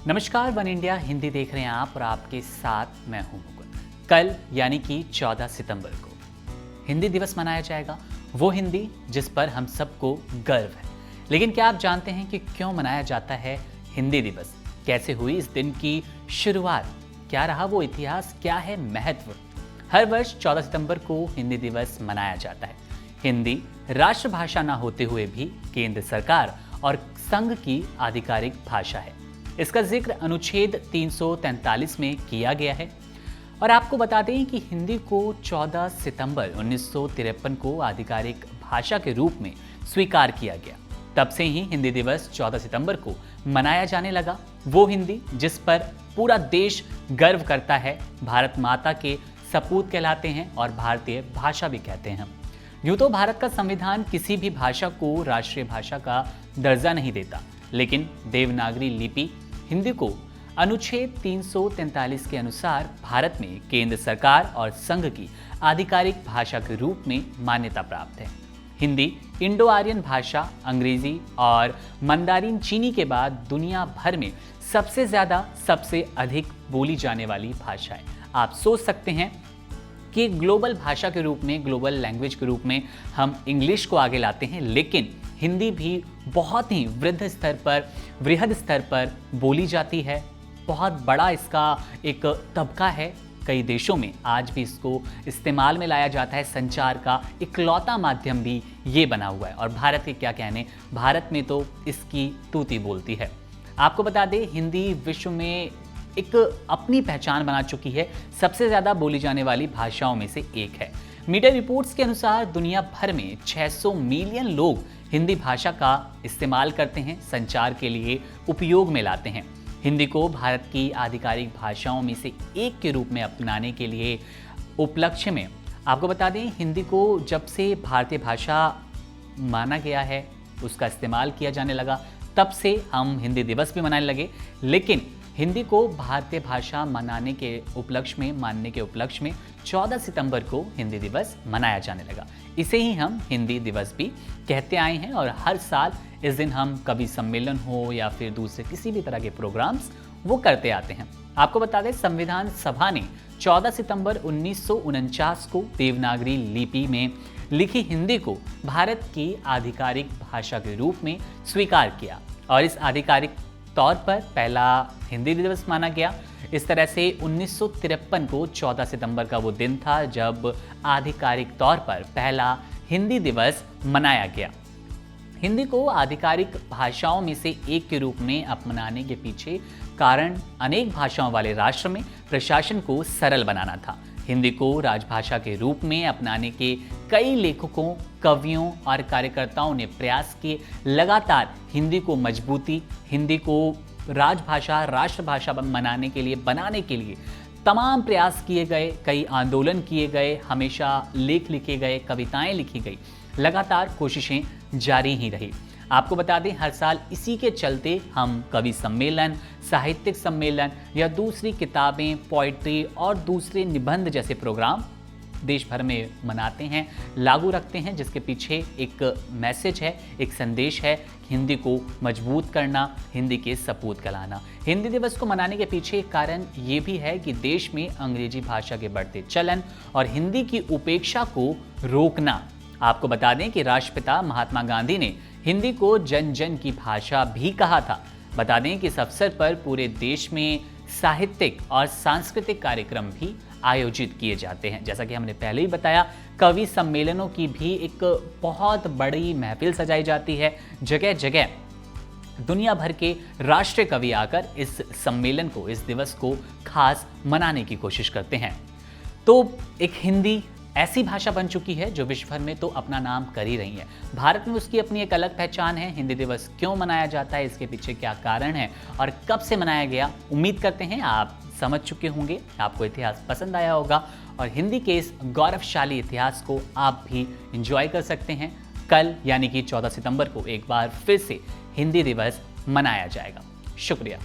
नमस्कार, one India Hindi देख रहे हैं आप और आपके साथ मैं हूं मुकुंद। कल यानी कि 14 सितंबर को हिंदी दिवस मनाया जाएगा। वो हिंदी जिस पर हम सबको गर्व है। लेकिन क्या आप जानते हैं कि क्यों मनाया जाता है हिंदी दिवस? कैसे हुई इस दिन की शुरुआत? क्या रहा वो इतिहास? क्या है महत्व? हर वर्ष 14 सितंबर को हिंदी दिवस मनाया जाता है। हिंदी राष्ट्रभाषा न होते हुए भी केंद्र सरकार और संघ की आधिकारिक भाषा है। इसका जिक्र अनुच्छेद 343 में किया गया है। और आपको बता दें कि हिंदी को 14 सितंबर 1953 को आधिकारिक भाषा के रूप में स्वीकार किया गया। तब से ही हिंदी दिवस 14 सितंबर को मनाया जाने लगा। वो हिंदी जिस पर पूरा देश गर्व करता है, भारत माता के सपूत कहलाते हैं और भारतीय भाषा भी कहते हैं। यूं तो भारत का संविधान किसी भी भाषा को राष्ट्रीय भाषा का दर्जा नहीं देता, लेकिन देवनागरी लिपि हिंदी को अनुच्छेद 343 के अनुसार भारत में केंद्र सरकार और संघ की आधिकारिक भाषा के रूप में मान्यता प्राप्त है। हिंदी इंडो आर्यन भाषा अंग्रेजी और मंदारिन चीनी के बाद दुनिया भर में सबसे अधिक बोली जाने वाली भाषा है। आप सोच सकते हैं कि ग्लोबल भाषा के रूप में, ग्लोबल लैंग्वेज के रूप में हम इंग्लिश को आगे लाते हैं, लेकिन हिंदी भी बहुत ही वृहद स्तर पर बोली जाती है। बहुत बड़ा इसका एक तबका है। कई देशों में आज भी इसको इस्तेमाल में लाया जाता है। संचार का इकलौता माध्यम भी ये बना हुआ है। और भारत के क्या कहने, भारत में तो इसकी तूती बोलती है। आपको बता दें, हिंदी विश्व में एक अपनी पहचान बना चुकी है। सबसे ज़्यादा बोली जाने वाली भाषाओं में से एक है। मीडिया रिपोर्ट्स के अनुसार दुनिया भर में 600 मिलियन लोग हिंदी भाषा का इस्तेमाल करते हैं, संचार के लिए उपयोग में लाते हैं। हिंदी को भारत की आधिकारिक भाषाओं में से एक के रूप में अपनाने के लिए उपलक्ष्य में आपको बता दें, हिंदी को जब से भारतीय भाषा माना गया है, उसका इस्तेमाल किया जाने लगा, तब से हम हिंदी दिवस भी मनाने लगे। लेकिन हिंदी को भारतीय भाषा मानने के उपलक्ष्य में 14 सितंबर को हिंदी दिवस मनाया जाने लगा। इसे ही हम हिंदी दिवस भी कहते आए हैं और हर साल इस दिन हम कवि सम्मेलन हो या फिर दूसरे किसी भी तरह के प्रोग्राम्स वो करते आते हैं। आपको बता दें, संविधान सभा ने 14 सितंबर 1949 को देवनागरी लिपि में लिखी हिंदी को भारत की आधिकारिक भाषा के रूप में स्वीकार किया और इस आधिकारिक तौर पर पहला हिंदी दिवस माना गया। इस तरह से 1953 को 14 सितंबर का वो दिन था जब आधिकारिक तौर पर पहला हिंदी दिवस मनाया गया। हिंदी को आधिकारिक भाषाओं में से एक के रूप में अपनाने के पीछे कारण अनेक भाषाओं वाले राष्ट्र में प्रशासन को सरल बनाना था। हिंदी को राजभाषा के रूप में अपनाने के कई लेखकों, कवियों और कार्यकर्ताओं ने प्रयास किए। लगातार हिंदी को मजबूती, हिंदी को राजभाषा, राष्ट्रभाषा बनाने के लिए तमाम प्रयास किए गए, कई आंदोलन किए गए, हमेशा लेख लिखे गए, कविताएं लिखी गई, लगातार कोशिशें जारी ही रही। आपको बता दें, हर साल इसी के चलते हम कवि सम्मेलन, साहित्यिक सम्मेलन या दूसरी किताबें, पोइट्री और दूसरे निबंध जैसे प्रोग्राम देश भर में मनाते हैं, लागू रखते हैं, जिसके पीछे एक मैसेज है, एक संदेश है, हिंदी को मजबूत करना, हिंदी के सपूत कहलाना। हिंदी दिवस को मनाने के पीछे एक कारण ये भी है कि देश में अंग्रेजी भाषा के बढ़ते चलन और हिंदी की उपेक्षा को रोकना। आपको बता दें कि राष्ट्रपिता महात्मा गांधी ने हिंदी को जन जन की भाषा भी कहा था। बता दें कि इस अवसर पर पूरे देश में साहित्यिक और सांस्कृतिक कार्यक्रम भी आयोजित किए जाते हैं। जैसा कि हमने पहले ही बताया, कवि सम्मेलनों की भी एक बहुत बड़ी महफिल सजाई जाती है। जगह जगह दुनिया भर के राष्ट्रीय कवि आकर इस सम्मेलन को, इस दिवस को खास मनाने की कोशिश करते हैं। तो एक हिंदी ऐसी भाषा बन चुकी है जो विश्व भर में तो अपना नाम कर ही रही है। भारत में उसकी अपनी एक अलग पहचान है। हिंदी दिवस क्यों मनाया जाता है, इसके पीछे क्या कारण है और कब से मनाया गया, उम्मीद करते हैं आप समझ चुके होंगे, आपको इतिहास पसंद आया होगा और हिंदी के इस गौरवशाली इतिहास को आप भी एंजॉय कर सकते हैं। कल यानी कि 14 सितंबर को एक बार फिर से हिंदी दिवस मनाया जाएगा। शुक्रिया।